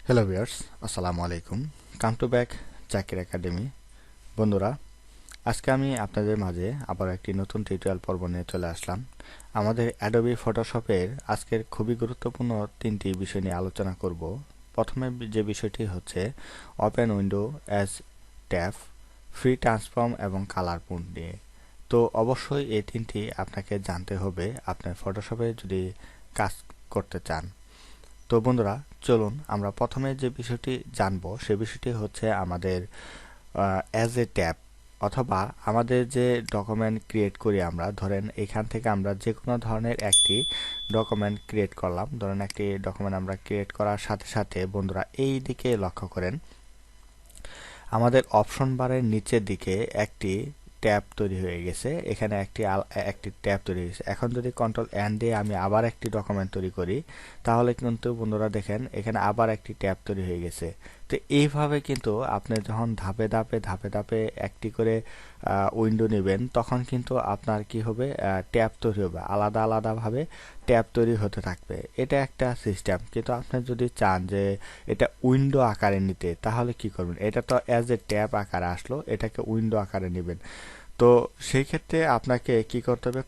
Hello viewers, আসসালামু আলাইকুম। Come to back Zakir Academy. বন্ধুরা, আজকে আমি আপনাদের মাঝে আবার একটি নতুন টিউটোরিয়াল পর্ব নিয়ে চলে আসলাম। আমাদের অ্যাডোবি ফটোশপের আজকের খুবই গুরুত্বপূর্ণ তিনটি বিষয় নিয়ে আলোচনা করব। প্রথমে যে বিষয়টি হচ্ছে open window as tab, free transform এবং কালার প্রিন্ট নিয়ে। তো অবশ্যই এই তিনটি আপনাকে জানতে হবে আপনার ফটোশপে যদি কাজ করতে চান। তো বন্ধুরা, চলুন আমরা প্রথমে যে বিষয়টি জানবো সে বিষয়টি হচ্ছে আমাদের অ্যাজ এ ট্যাব অথবা আমাদের যে ডকুমেন্ট ক্রিয়েট করি আমরা, ধরেন এখান থেকে আমরা যে কোনো ধরনের একটি ডকুমেন্ট ক্রিয়েট করলাম। ধরেন একটি ডকুমেন্ট আমরা ক্রিয়েট করার সাথে সাথে বন্ধুরা এই দিকে লক্ষ্য করেন, আমাদের অপশন বারের নিচের দিকে একটি ট্যাব তৈরি হয়ে গেছে। এখানে একটি ট্যাব তৈরি হয়েছে। এখন যদি কন্ট্রোল এন দিয়ে আমি আবার একটি ডকুমেন্ট তৈরি করি, তাহলে কিন্তু বন্ধুরা দেখেন এখানে আবার একটি ট্যাব তৈরি হয়ে গেছে। তো এইভাবে কিন্তু আপনি যখন ধাপে ধাপে ধাপে ধাপে একটি করে উইন্ডো নেবেন, তখন কিন্তু আপনার কি হবে, ট্যাব তৈরি হবে, আলাদা আলাদাভাবে ট্যাব তৈরি হতে থাকবে। এটা একটা সিস্টেম। কিন্তু আপনি যদি চান যে এটা উইন্ডো আকারে নিতে, তাহলে কি করবেন? এটা তো অ্যাজ এ ট্যাব আকারে আসলো, এটাকে উইন্ডো আকারে নেবেন। তো সেই ক্ষেত্রে আপনাকে কি করতে হবে,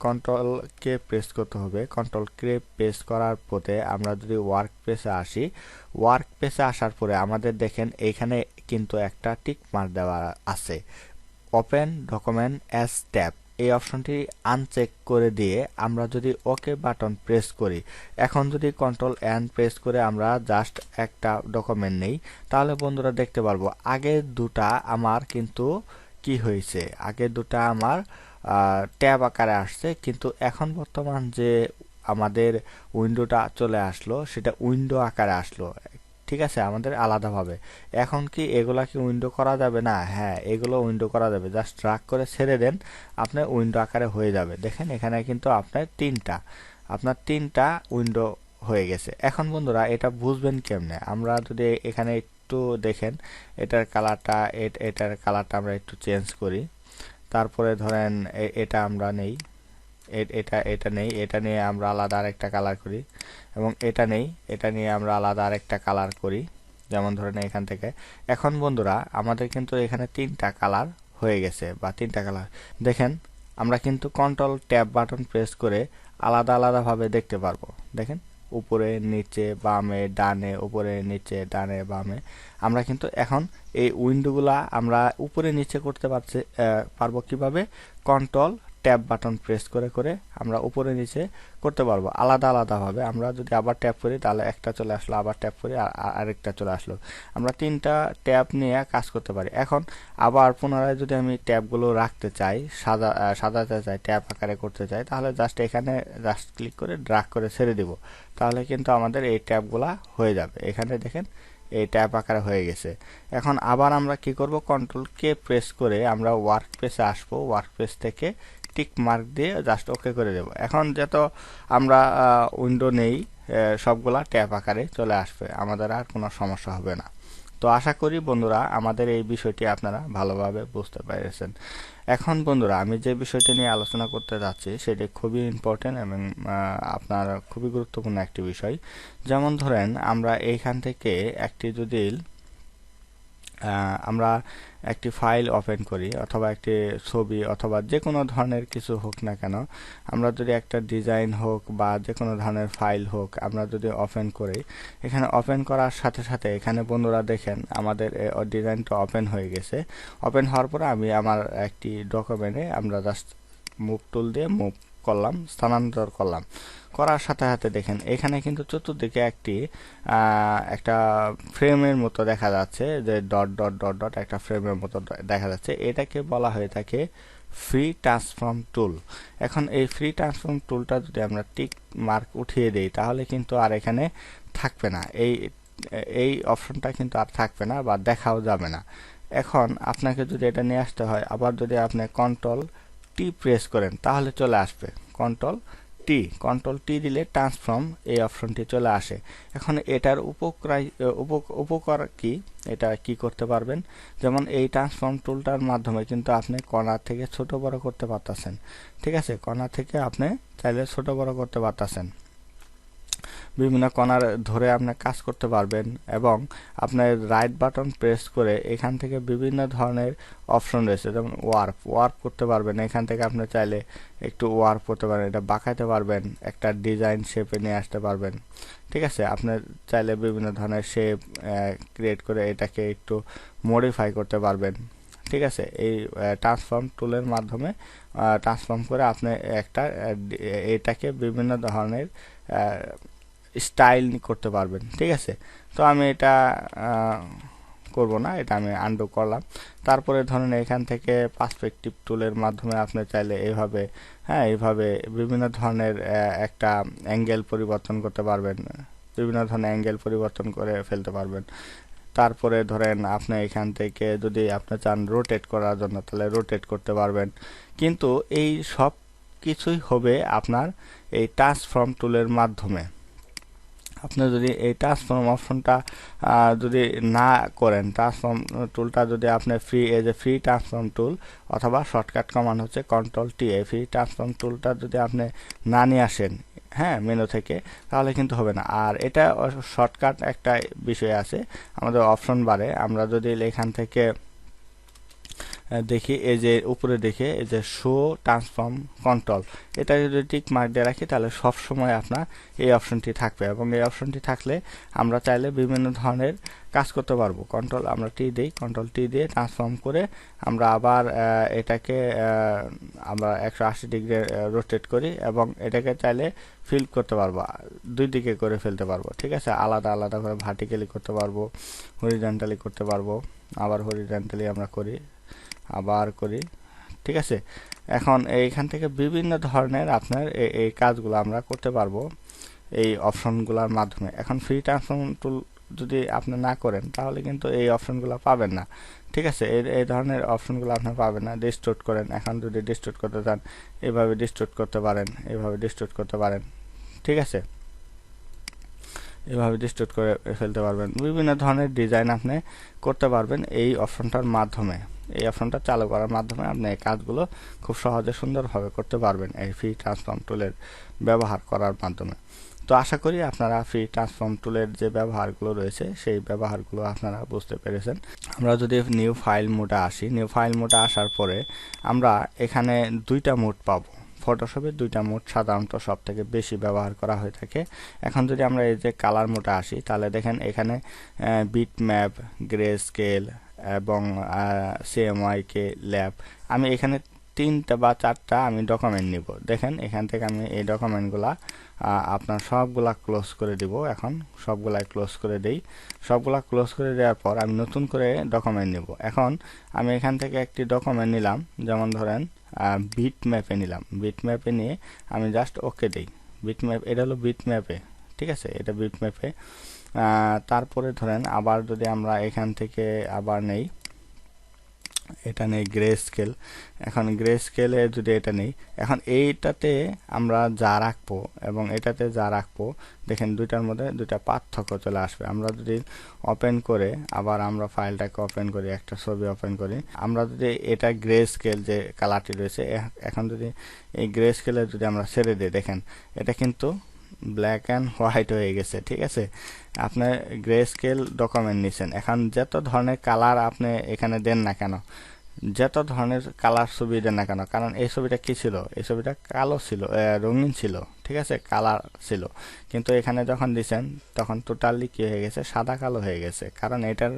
কন্ট্রোলকে প্রেস করতে হবে। কন্ট্রোলকে প্রেস করার পরে আমরা যদি ওয়ার্ক পেজে আসি, ওয়ার্ক পেজে আসার পরে আমাদের দেখেন এইখানে কিন্তু একটা টিক মার্ক দেওয়া আছে, ওপেন ডকুমেন্ট অ্যাজ ট্যাব। এই অপশনটি আনচেক করে দিয়ে আমরা যদি ওকে বাটন প্রেস করি, এখন যদি কন্ট্রোল এন প্রেস করে আমরা জাস্ট একটা ডকুমেন্ট নেই, তাহলে বন্ধুরা দেখতে পারবো আগের দুটা আমার কিন্তু কি হয়েছে, আগের দুটা আমার ট্যাব আকারে আসছে, কিন্তু এখন বর্তমান যে আমাদের উইন্ডোটা চলে আসলো সেটা উইন্ডো আকারে আসলো। ঠিক আছে, আমাদের আলাদাভাবে। এখন কি এগুলা কি উইন্ডো করা যাবে না? হ্যাঁ, এগুলো উইন্ডো করা যাবে। জাস্ট ড্র্যাগ করে ছেড়ে দেন, আপনার উইন্ডো আকারে হয়ে যাবে। দেখেন এখানে কিন্তু আপনার তিনটা উইন্ডো হয়ে গেছে। এখন বন্ধুরা এটা বুঝবেন কেমনে? আমরা যদি এখানে একটু দেখেন, এটার কালারটা আমরা একটু চেঞ্জ করি। তারপরে ধরেন এটা আমরা নেই, এটা নিয়ে আমরা আলাদা আরেকটা কালার করি, এবং এটা নেই, এটা নিয়ে আমরা আলাদা আরেকটা কালার করি। যেমন ধরেন এখান থেকে। এখন বন্ধুরা আমাদের কিন্তু এখানে তিনটা কালার হয়ে গেছে, বা তিনটা কালার দেখেন। আমরা কিন্তু কন্ট্রোল ট্যাব বাটন প্রেস করে আলাদা আলাদাভাবে দেখতে পারবো। দেখেন উপরে নিচে বামে ডানে, উপরে নিচে ডানে বামে। আমরা কিন্তু এখন এই উইন্ডোগুলা আমরা উপরে নিচে করতে পারবো কিভাবে? কন্ট্রোল ট্যাব বাটন প্রেস করে করে আমরা উপরে নিচে করতে পারবো আলাদা আলাদাভাবে। আমরা যদি আবার ট্যাপ করি তাহলে একটা চলে আসলো, আবার ট্যাপ করি আরেকটা চলে আসলো। আমরা তিনটা ট্যাব নিয়ে কাজ করতে পারি। এখন আবার পুনরায় যদি আমি ট্যাবগুলো রাখতে চাই, সাজাতে চাই, ট্যাব আকারে করতে চাই, তাহলে জাস্ট এখানে জাস্ট ক্লিক করে ড্র্যাগ করে ছেড়ে দিব। তাহলে কিন্তু আমাদের এই ট্যাবগুলা হয়ে যাবে। এখানে দেখেন এই ট্যাব আকারে হয়ে গেছে। এখন আবার আমরা কি করব, কন্ট্রোল কে প্রেস করে আমরা ওয়ার্ক পেজে আসবো। ওয়ার্ক পেজ থেকে টিক মার্ক দিয়ে জাস্ট ওকে করে দেব। এখন যত আমরা উইন্ডো নেই, সবগুলা ট্যাব আকারে চলে আসবে, আমাদের আর কোনো সমস্যা হবে না। তো আশা করি বন্ধুরা আমাদের এই বিষয়টি আপনারা ভালোভাবে বুঝতে পেরেছেন। এখন বন্ধুরা আমি যে বিষয়টি নিয়ে আলোচনা করতে যাচ্ছি সেটি খুবই ইম্পর্টেন্ট এবং আপনার খুবই গুরুত্বপূর্ণ একটি বিষয়। যেমন ধরেন আমরা এইখান থেকে যদি আমরা একটি ফাইল ওপেন করি, অথবা একটি ছবি অথবা যে কোনো ধরনের কিছু হোক না কেন, আমরা যদি একটা ডিজাইন হোক বা যে কোনো ধরনের ফাইল হোক আমরা যদি ওপেন করি, এখানে ওপেন করার সাথে সাথে এখানে বন্ধুরা দেখেন আমাদের ডিজাইনটা ওপেন হয়ে গেছে। ওপেন হওয়ার পরে আমি আমার একটি ডকুমেন্টে আমরা জাস্ট মুভ টুল দিয়ে মুভ করলাম, স্থানান্তর করলাম। করার সাথে সাথে দেখেন এখানে কিন্তু চতুর্দিকে একটা ফ্রেমের মতো দেখা যাচ্ছে, যে ডট ডট ডট ডট একটা ফ্রেমের মতো দেখা যাচ্ছে। এটাকে বলা হয়ে থাকে ফ্রি ট্রান্সফর্ম টুল। এখন এই ফ্রি ট্রান্সফর্ম টুলটা যদি আমরা টিক মার্ক উঠিয়ে দেই, তাহলে কিন্তু আর এখানে থাকবে না, এই অপশনটা কিন্তু আর থাকবে না বা দেখাও যাবে না। এখন আপনাকে যদি এটা নিয়ে আসতে হয়, আবার যদি আপনি কন্ট্রোল টি প্রেস করেন তাহলে চলে আসবে। কন্ট্রোল টি দিলে ট্রান্সফর্ম এই অপশনটি চলে আসে। এখন এটার উপকার কি, এটা কি করতে পারবেন? যেমন এই ট্রান্সফর্ম টুলটার মাধ্যমে কিন্তু আপনি কর্নার থেকে ছোট বড় করতে পারতেছেন। ঠিক আছে, কর্নার থেকে আপনি চাইলে ছোট বড় করতে পারতেছেন। বিভিন্ন কর্নার ধরে আপনি কাজ করতে পারবেন এবং আপনার রাইট বাটন প্রেস করে এখান থেকে বিভিন্ন ধরনের অপশন রয়েছে, যেমন ওয়ার্প করতে পারবেন। এখান থেকে আপনি চাইলে একটু ওয়ার্প করতে পারেন, এটা বাঁকাইতে পারবেন, একটা ডিজাইন শেপে নিয়ে আসতে পারবেন। ঠিক আছে, আপনি চাইলে বিভিন্ন ধরনের শেপ ক্রিয়েট করে এটাকে একটু মডিফাই করতে পারবেন। ঠিক আছে, এই ট্রান্সফর্ম টুলের মাধ্যমে ট্রান্সফর্ম করে আপনি এটাকে বিভিন্ন ধরনের স্টাইল করতে পারবেন। ঠিক আছে, তো আমি এটা করব না, এটা আমি আনডু করলাম। তারপরে ধরেন এখান থেকে পার্সপেক্টিভ টুলের মাধ্যমে আপনি চাইলে এইভাবে বিভিন্ন ধরনের একটা অ্যাঙ্গেল পরিবর্তন করতে পারবেন, বিভিন্ন ধরনের অ্যাঙ্গেল পরিবর্তন করে ফেলতে পারবেন। তারপরে ধরেন আপনি এখান থেকে যদি আপনি চান রোটেট করার জন্য, তাহলে রোটেট করতে পারবেন। কিন্তু এই সব কিছুই হবে আপনার এই ট্রান্সফর্ম টুলের মাধ্যমে। আপনি যদি এই ট্রান্সফর্ম অপশনটা যদি না করেন, ট্রান্সফর্ম টুলটা যদি আপনি ফ্রি ট্রান্সফর্ম টুল অথবা শর্টকাট কমান্ড হচ্ছে কন্ট্রোল-T, ফ্রি ট্রান্সফর্ম টুলটা যদি আপনি না নিয়ে আসেন মেনু থেকে, তাহলে কিন্তু হবে না। আর এটা শর্টকাট একটা বিষয় আছে আমাদের অপশন বারে। আমরা যদি এখান থেকে দেখি, এই যে উপরে দেখে এই যে শো ট্রান্সফর্ম কন্ট্রোল, এটা যদি টিক মার্ক দিয়ে রাখি তাহলে সব সময় আপনার এই অপশনটি থাকবে, এবং এই অপশনটি থাকলে আমরা চাইলে বিভিন্ন ধরনের কাজ করতে পারবো। আমরা কন্ট্রোল-T দিয়ে ট্রান্সফর্ম করে আমরা আবার এটাকে আমরা 180 ডিগ্রি রোটেট করি এবং এটাকে চাইলে ফিল্ড করতে পারবো, দুই দিকে করে ফেলতে পারবো। ঠিক আছে, আলাদা আলাদা করে ভার্টিক্যালি করতে পারবো, হরিজন্টালি করতে পারবো, আবার হরিজন্টালি আমরা আবার করি। ঠিক আছে, এখন এইখান থেকে বিভিন্ন ধরনের আপনার এই কাজগুলো আমরা করতে পারবো এই অপশনগুলোর মাধ্যমে। এখন ফ্রি ট্রান্সফর্ম টুল যদি আপনি না করেন তাহলে কিন্তু এই অপশনগুলো পাবেন না। ঠিক আছে, এই ধরনের অপশনগুলো আপনি পাবেন না। ডিস্টোর্ট করেন, এখন যদি ডিস্টোর্ট করতে চান এভাবে ডিস্টোর্ট করতে পারেন, এভাবে ডিস্টোর্ট করতে পারেন। ঠিক আছে, এভাবে ডিস্টোর্ট করে ফেলতে পারবেন। বিভিন্ন ধরনের ডিজাইন আপনি করতে পারবেন এই অপশনটার মাধ্যমে। এই অপশনটা চালু করার মাধ্যমে আপনি এই কাজগুলো খুব সহজে সুন্দরভাবে করতে পারবেন এই ফ্রি ট্রান্সফর্ম টুলের ব্যবহার করার মাধ্যমে। তো আশা করি আপনারা ফ্রি ট্রান্সফর্ম টুলের যে ব্যবহারগুলো রয়েছে সেই ব্যবহারগুলো আপনারা বুঝতে পেরেছেন। আমরা যদি নিউ ফাইল মোডে আসি, নিউ ফাইল মোডে আসার পরে আমরা এখানে দুইটা মোড পাবো। ফটোশপের দুইটা মোড সাধারণত সব থেকে বেশি ব্যবহার করা হয়ে থাকে। এখন যদি আমরা এই যে কালার মোডে আসি, তাহলে দেখেন এখানে বিট ম্যাপ, গ্রে স্কেল এবং CMYK ল্যাব, আমি এখানে 3টা বা 4টা আমি ডকুমেন্ট নিব। দেখেন এখান থেকে আমি এই ডকুমেন্টগুলা আপনার সবগুলা ক্লোজ করে দিব। এখন সবগুলাই ক্লোজ করে দেই। সবগুলা ক্লোজ করে দেওয়ার পর আমি নতুন করে ডকুমেন্ট নিব। এখন আমি এখান থেকে একটি ডকুমেন্ট নিলাম, যেমন ধরেন বিট ম্যাপে নিলাম। বিট ম্যাপে নিয়ে আমি জাস্ট ওকে দেই। বিট ম্যাপ, এটা হলো বিট ম্যাপে। ঠিক আছে, এটা বিট ম্যাপে। তারপরে ধরেন আবার যদি আমরা এখান থেকে আবার নেই, এটা নেই গ্রে স্কেল। এখন গ্রে স্কেলে যদি এটা নেই, এখন এইটাতে আমরা যা রাখবো এবং এটাতে যা রাখবো, দেখেন দুইটার মধ্যে দুইটা পার্থক্য চলে আসবে। আমরা যদি ওপেন করে আবার আমরা ফাইলটাকে ওপেন করি, একটা ছবি ওপেন করি, আমরা যদি এটা গ্রে স্কেল যে কালারটি রয়েছে, এখন যদি এই গ্রে স্কেলে যদি আমরা ছেড়ে দিই, দেখেন এটা কিন্তু ব্ল্যাক অ্যান্ড হোয়াইট হয়ে গেছে। ঠিক আছে, আপনার গ্রে স্কেল ডকুমেন্ট নিছেন, এখন যত ধরনের কালার আপনি এখানে দেন না কেন, যত ধরনের কালার ছবি দেন না কেন, কারণ এই ছবিটা কি ছিল, এই ছবিটা কালো ছিল, রঙিন ছিল। ঠিক আছে, কালার ছিল, কিন্তু এখানে যখন দিছেন তখন টোটালি কি হয়ে গেছে, সাদা কালো হয়ে গেছে। কারণ এটার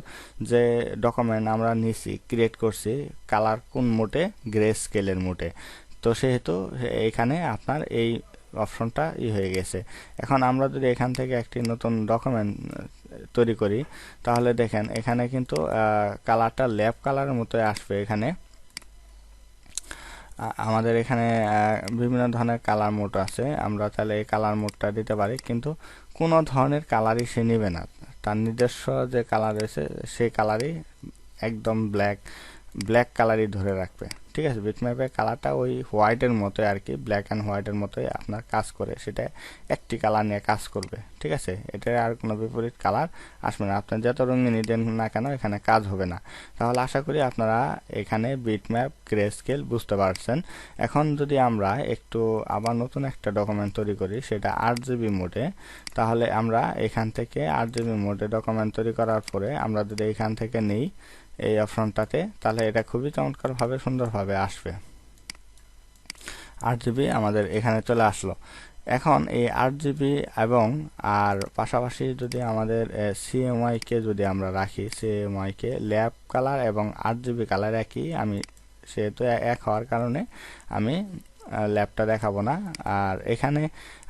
যে ডকুমেন্ট আমরা নিছি, ক্রিয়েট করছি কালার কোন মোডে, গ্রে স্কেলের মোডে। তো সেহেতু এখানে আপনার এই অপশনটা হয়ে গেছে। এখন আমরা যদি এখান থেকে একটি নতুন ডকুমেন্ট তৈরি করি, তাহলে দেখেন এখানে কিন্তু কালারটা ল্যাব কালারের মতো আসবে। এখানে আমাদের এখানে বিভিন্ন ধরনের কালার মোড আছে, আমরা তাহলে এই কালার মোডটা দিতে পারি, কিন্তু কোনো ধরনের কালারই সে নেবে না। তার নিজস্ব যে কালার রয়েছে সেই কালারই একদম ব্ল্যাক কালারই ধরে রাখবে। ঠিক ঠিক আছে, বিটম্যাপের কালারটা ওই হোয়াইটের মতোই আর কি, ব্ল্যাক অ্যান্ড হোয়াইটের মতোই আপনার কাজ করে, সেটা একটি কালার নিয়ে কাজ করবে। ঠিক আছে, এটার আর কোনো বিপরীত কালার আসবে না, আপনার যত রঙিনই দেন না কেন এখানে কাজ হবে না। তাহলে আশা করি আপনারা এখানে বিটম্যাপ, গ্রে স্কেল বুঝতে পারছেন। এখন যদি আমরা একটু আবার নতুন একটা ডকুমেন্ট তৈরি করি, সেটা 8GB মোডে, তাহলে আমরা এখান থেকে 8GB মোডে ডকুমেন্ট তৈরি করার পরে আমরা যদি এখান থেকে নিই এই অপশনটাতে, তাহলে এটা খুবই চমৎকারভাবে সুন্দরভাবে আসবে। 8GB আমাদের এখানে চলে আসলো। এখন এই 8GB এবং আর পাশাপাশি যদি আমাদের CMY কে যদি আমরা রাখি, CMY কে ল্যাব কালার এবং 8GB কালার একই, আমি সেহেতু এক হওয়ার কারণে আমি ল্যাবটা দেখাবো না। আর এখানে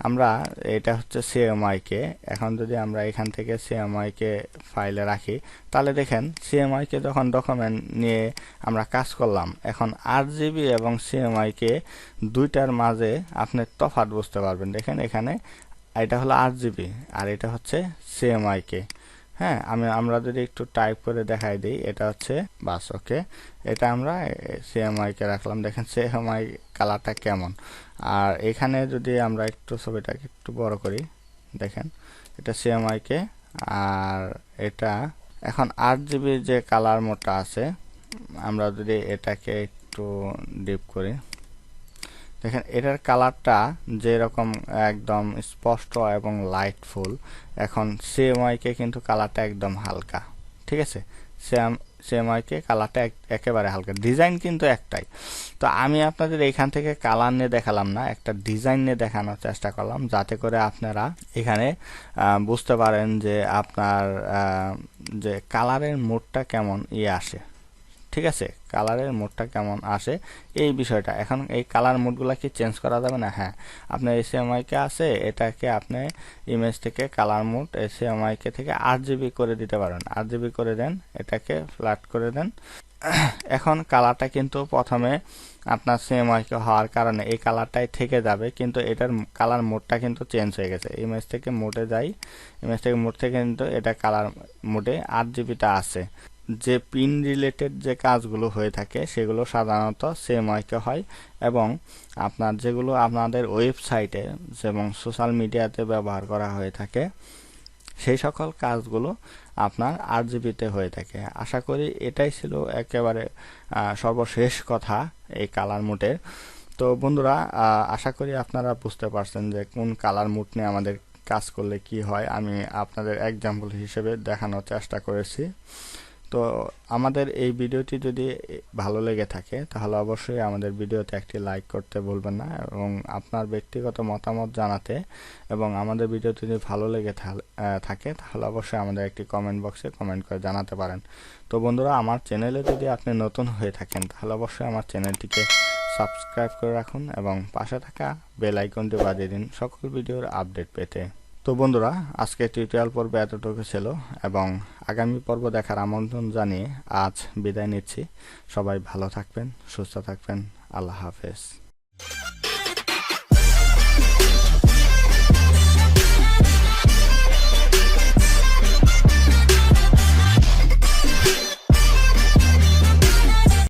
আমরা এটা হচ্ছে CMY কে, এখন যদি আমরা এখান থেকে CMY কে ফাইলে রাখি, তাহলে দেখেন CMY কে যখন ডকুমেন্ট নিয়ে আমরা কাজ করলাম, এখন 8GB এবং CMY কে দুইটার মাঝে আপনি তফাৎ বুঝতে পারবেন। দেখেন এখানে এটা হলো 8GB আর এটা হচ্ছে CMY কে। হ্যাঁ, আমরা যদি একটু টাইপ করে দেখাই দিই, এটা হচ্ছে বাস, ওকে, এটা আমরা CMY কে রাখলাম। দেখেন CMY কালারটা কেমন। আর এখানে যদি আমরা একটু ছবিটাকে একটু বড় করি, দেখেন এটা CMY কে, আর এটা এখন 8GB যে কালার মোডটা আছে, আমরা যদি এটাকে একটু ডিপ করি, দেখেন এটার কালারটা যেরকম একদম স্পষ্ট এবং লাইটফুল। এখন CMY কে কিন্তু কালারটা একদম হালকা। ঠিক আছে, CMY কে কালারটা একেবারে হালকা, ডিজাইন কিন্তু একটাই। তো আমি আপনাদের এইখান থেকে কালার নিয়ে দেখালাম না, একটা ডিজাইন নিয়ে দেখানোর চেষ্টা করলাম, যাতে করে আপনারা এখানে বুঝতে পারেন যে আপনার যে কালারের মোডটা কেমন আসে। ঠিক আছে, কালারের মোডটা কেমন আসে এই বিষয়টা। এখন এই কালার মোডগুলো কি চেঞ্জ করা যাবে না? হ্যাঁ, আপনার CMY কে আছে, এটাকে আপনি ইমেজ থেকে কালার মোড CMY কে থেকে 8GB করে দিতে পারেন। 8GB করে দেন, এটাকে ফ্ল্যাট করে দেন। এখন কালারটা কিন্তু প্রথমে আপনার CMY কে হওয়ার কারণে এই কালারটাই থেকে যাবে, কিন্তু এটার কালার মোডটা কিন্তু চেঞ্জ হয়ে গেছে। ইমেজ থেকে মোডে যাই, ইমেজ থেকে মোড থেকে কিন্তু এটা কালার মোডে 8GBটা আছে। যে পিন রিলেটেড যে কাজগুলো হয়ে থাকে সেগুলো সাধারণত CMY কে হয়, এবং আপনার যেগুলো আপনাদের ওয়েবসাইটে এবং সোশ্যাল মিডিয়াতে ব্যবহার করা হয়ে থাকে সেই সকল কাজগুলো আপনার 8GBতে হয়ে থাকে। আশা করি এটাই ছিল একেবারে সর্বশেষ কথা এই কালার মোডের। তো বন্ধুরা, আশা করি আপনারা বুঝতে পারছেন যে কোন কালার মোড নিয়ে আমাদের কাজ করলে কি হয়। আমি আপনাদের এক্সাম্পল হিসেবে দেখানোর চেষ্টা করেছি। তো আমাদের এই ভিডিওটি যদি ভালো লেগে থাকে তাহলে অবশ্যই আমাদের ভিডিওতে একটি লাইক করতে ভুলবেন না, এবং আপনার ব্যক্তিগত মতামত জানাতে, এবং আমাদের ভিডিওটি যদি ভালো লেগে থাকে তাহলে অবশ্যই আমাদের একটি কমেন্ট বক্সে কমেন্ট করে জানাতে পারেন। তো বন্ধুরা, আমার চ্যানেলে যদি আপনি নতুন হয়ে থাকেন তাহলে অবশ্যই আমার চ্যানেলটিকে সাবস্ক্রাইব করে রাখুন এবং পাশে থাকা বেল আইকনটি বাজিয়ে দিন সকল ভিডিওর আপডেট পেতে। তো বন্ধুরা, আজকে টিউটোরিয়াল পর্ব এতটুকু ছিল, এবং আগামী পর্ব দেখার আমন্ত্রণ জানিয়ে আজ বিদায় নিচ্ছি। সবাই ভালো থাকবেন, সুস্থ থাকবেন। আল্লাহ হাফেজ।